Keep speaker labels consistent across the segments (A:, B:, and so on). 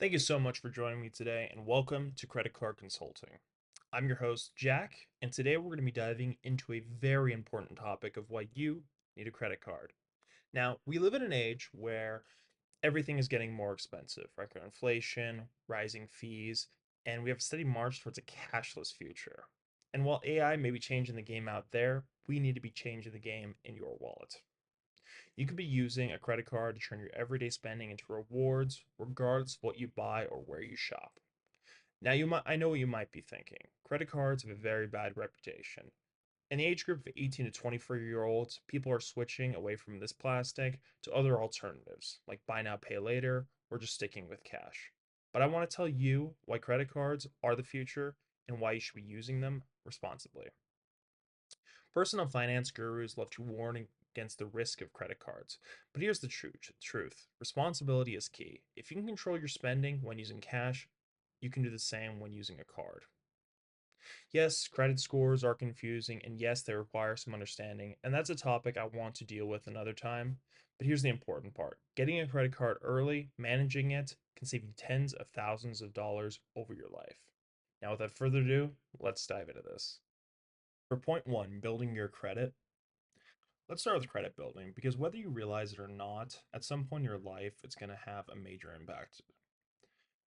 A: Thank you so much for joining me today, and welcome to Credit Card Consulting. I'm your host, Jack, and today we're going to be diving into a very important topic of why you need a credit card. Now, we live in an age where everything is getting more expensive, record inflation, rising fees, and we have a steady march towards a cashless future. And while AI may be changing the game out there, we need to be changing the game in your wallet. You could be using a credit card to turn your everyday spending into rewards, regardless of what you buy or where you shop. Now, I know what you might be thinking. Credit cards have a very bad reputation. In the age group of 18 to 24-year-olds, people are switching away from this plastic to other alternatives, like buy now, pay later, or just sticking with cash. But I want to tell you why credit cards are the future and why you should be using them responsibly. Personal finance gurus love to warn against the risk of credit cards. But here's the truth. Responsibility is key. If you can control your spending when using cash, you can do the same when using a card. Yes, credit scores are confusing, and yes, they require some understanding, and that's a topic I want to deal with another time. But here's the important part. Getting a credit card early, managing it, can save you tens of thousands of dollars over your life. Now, without further ado, let's dive into this. For point one, building your credit, let's start with credit building because whether you realize it or not, at some point in your life, it's going to have a major impact.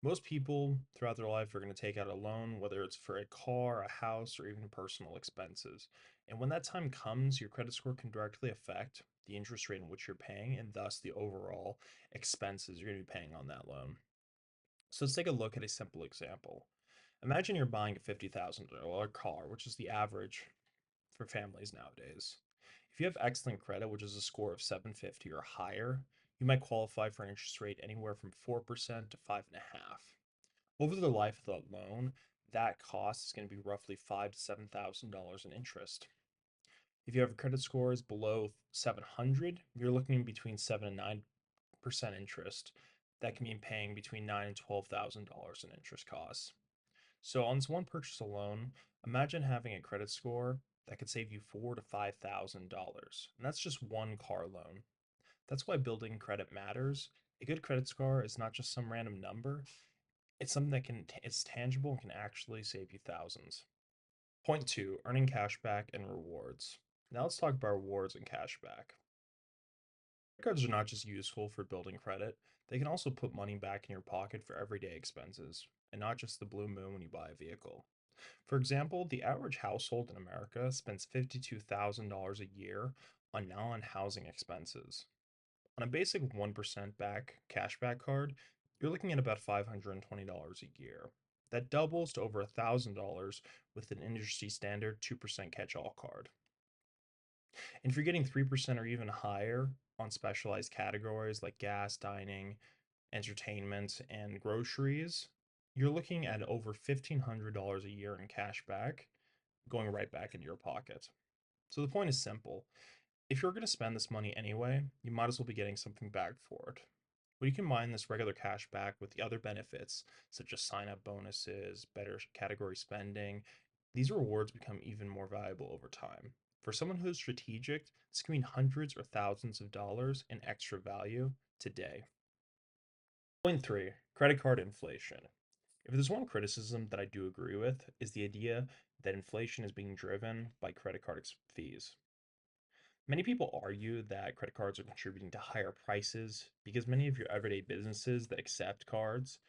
A: Most people throughout their life are going to take out a loan, whether it's for a car, a house, or even personal expenses. And when that time comes, your credit score can directly affect the interest rate in which you're paying and thus the overall expenses you're going to be paying on that loan. So let's take a look at a simple example. Imagine you're buying a $50,000 car, which is the average for families nowadays. If you have excellent credit, which is a score of 750 or higher, you might qualify for an interest rate anywhere from 4% to 5.5%. Over the life of the loan, that cost is going to be roughly $5,000 to $7,000 in interest. If you have credit scores below 700, you're looking between 7 and 9% interest. That can mean paying between $9,000 and $12,000 in interest costs. So on this one purchase alone, imagine having a credit score that could save you $4,000 to $5,000, and that's just one car loan. That's why building credit matters. A good credit score is not just some random number. It's something that it's tangible and can actually save you thousands. Point two, earning cash back and rewards. Now let's talk about rewards and cash back. Credit cards are not just useful for building credit, they can also put money back in your pocket for everyday expenses, and not just the blue moon when you buy a vehicle. For example, the average household in America spends $52,000 a year on non-housing expenses. On a basic 1% back cashback card, you're looking at about $520 a year. That doubles to over $1,000 with an industry standard 2% catch-all card. And if you're getting 3% or even higher on specialized categories like gas, dining, entertainment, and groceries, you're looking at over $1,500 a year in cash back going right back into your pocket. So the point is simple. If you're going to spend this money anyway, you might as well be getting something back for it. When you combine this regular cash back with the other benefits, such as sign up bonuses, better category spending, these rewards become even more valuable over time. For someone who's strategic, this can mean hundreds or thousands of dollars in extra value today. Point three, credit card inflation. If there's one criticism that I do agree with, is the idea that inflation is being driven by credit card fees. Many people argue that credit cards are contributing to higher prices because many of your everyday businesses that accept cards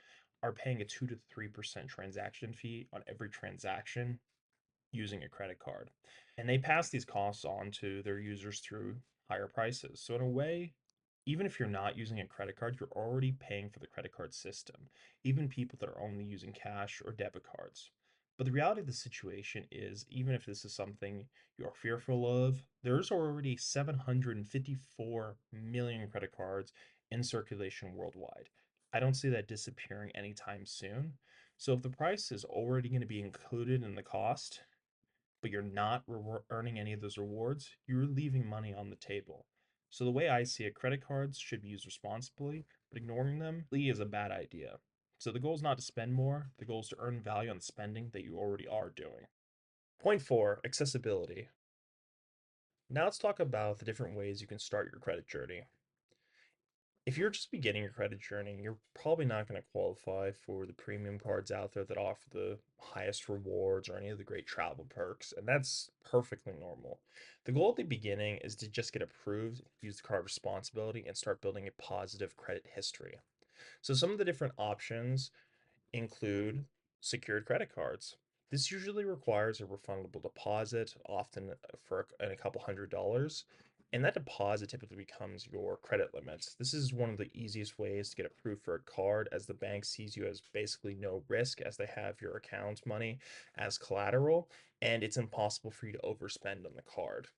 A: are paying a 2 to 3% transaction fee on every transaction using a credit card. And they pass these costs on to their users through higher prices. So, in a way, even if you're not using a credit card, you're already paying for the credit card system, even people that are only using cash or debit cards. But the reality of the situation is, even if this is something you're fearful of, there's already 754 million credit cards in circulation worldwide. I don't see that disappearing anytime soon. So if the price is already going to be included in the cost, but you're not earning any of those rewards, you're leaving money on the table. So the way I see it, credit cards should be used responsibly, but ignoring them is a bad idea. So the goal is not to spend more, the goal is to earn value on spending that you already are doing. Point four, accessibility. Now let's talk about the different ways you can start your credit journey. If you're just beginning your credit journey, you're probably not going to qualify for the premium cards out there that offer the highest rewards or any of the great travel perks, and that's perfectly normal. The goal at the beginning is to just get approved, use the card responsibility, and start building a positive credit history. So, some of the different options include secured credit cards. This usually requires a refundable deposit, often for a couple $100s, and that deposit typically becomes your credit limit. This is one of the easiest ways to get approved for a card, as the bank sees you as basically no risk, as they have your account money as collateral, and it's impossible for you to overspend on the card,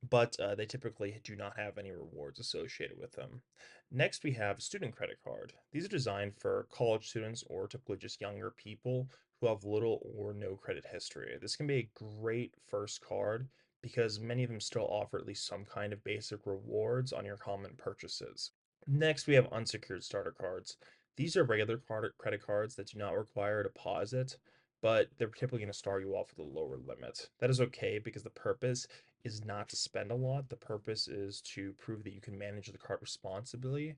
A: but they typically do not have any rewards associated with them. Next, we have student credit card. These are designed for college students or typically just younger people who have little or no credit history. This can be a great first card because many of them still offer at least some kind of basic rewards on your common purchases. Next, we have unsecured starter cards. These are regular credit cards that do not require a deposit, but they're typically going to start you off with a lower limit. That is okay because the purpose is not to spend a lot. The purpose is to prove that you can manage the card responsibly,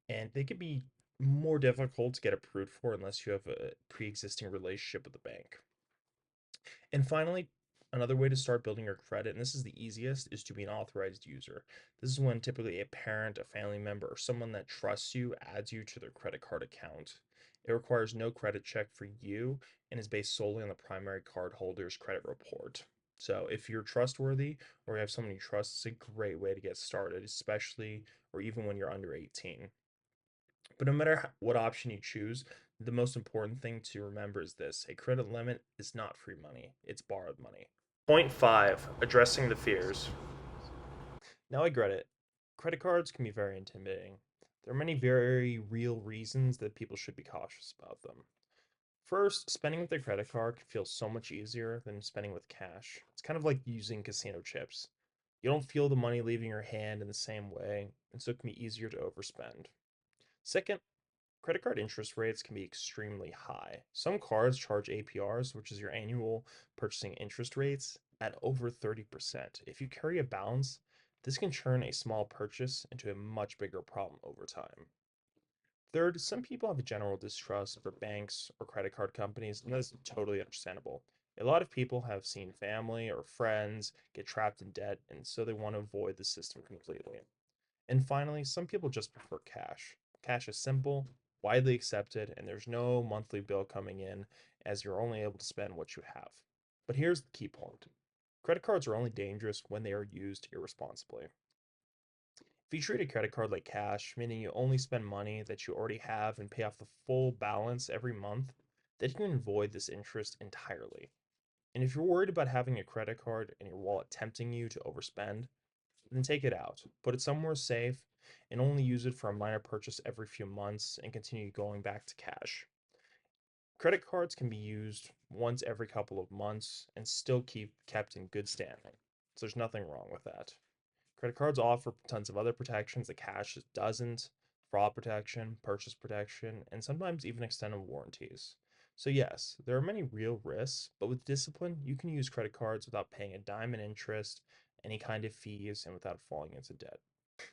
A: and they can be more difficult to get approved for unless you have a pre-existing relationship with the bank. And finally, another way to start building your credit, and this is the easiest, is to be an authorized user. This is when typically a parent, a family member, or someone that trusts you adds you to their credit card account. It requires no credit check for you and is based solely on the primary card holder's credit report. So if you're trustworthy or you have someone you trust, it's a great way to get started, especially or even when you're under 18. But no matter what option you choose, the most important thing to remember is this: a credit limit is not free money, it's borrowed money. Point five, addressing the fears. Now I get it. Credit cards can be very intimidating. There are many very real reasons that people should be cautious about them. First, spending with a credit card can feel so much easier than spending with cash. It's kind of like using casino chips. You don't feel the money leaving your hand in the same way, and so it can be easier to overspend. Second, credit card interest rates can be extremely high. Some cards charge APRs, which is your annual purchasing interest rates, at over 30%. If you carry a balance, this can turn a small purchase into a much bigger problem over time. Third, some people have a general distrust for banks or credit card companies, and that's totally understandable. A lot of people have seen family or friends get trapped in debt, and so they want to avoid the system completely. And finally, some people just prefer cash. Cash is simple, widely accepted, and there's no monthly bill coming in as you're only able to spend what you have. But here's the key point: credit cards are only dangerous when they are used irresponsibly. If you treat a credit card like cash, meaning you only spend money that you already have and pay off the full balance every month, then you can avoid this interest entirely. And if you're worried about having a credit card and your wallet tempting you to overspend, then take it out. Put it somewhere safe and only use it for a minor purchase every few months and continue going back to cash. Credit cards can be used once every couple of months and still keep kept in good standing. So there's nothing wrong with that. Credit cards offer tons of other protections that cash doesn't: fraud protection, purchase protection, and sometimes even extended warranties. So, yes, there are many real risks, but with discipline, you can use credit cards without paying a dime in interest, any kind of fees, and without falling into debt.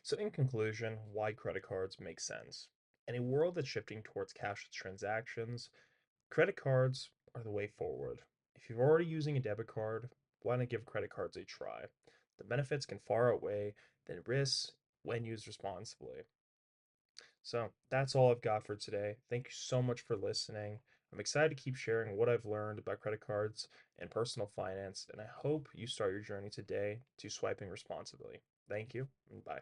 A: So, in conclusion, why credit cards make sense. In a world that's shifting towards cashless transactions, credit cards are the way forward. If you're already using a debit card, why not give credit cards a try? The benefits can far outweigh the risks when used responsibly. So that's all I've got for today. Thank you so much for listening. I'm excited to keep sharing what I've learned about credit cards and personal finance, and I hope you start your journey today to swiping responsibly. Thank you, and bye.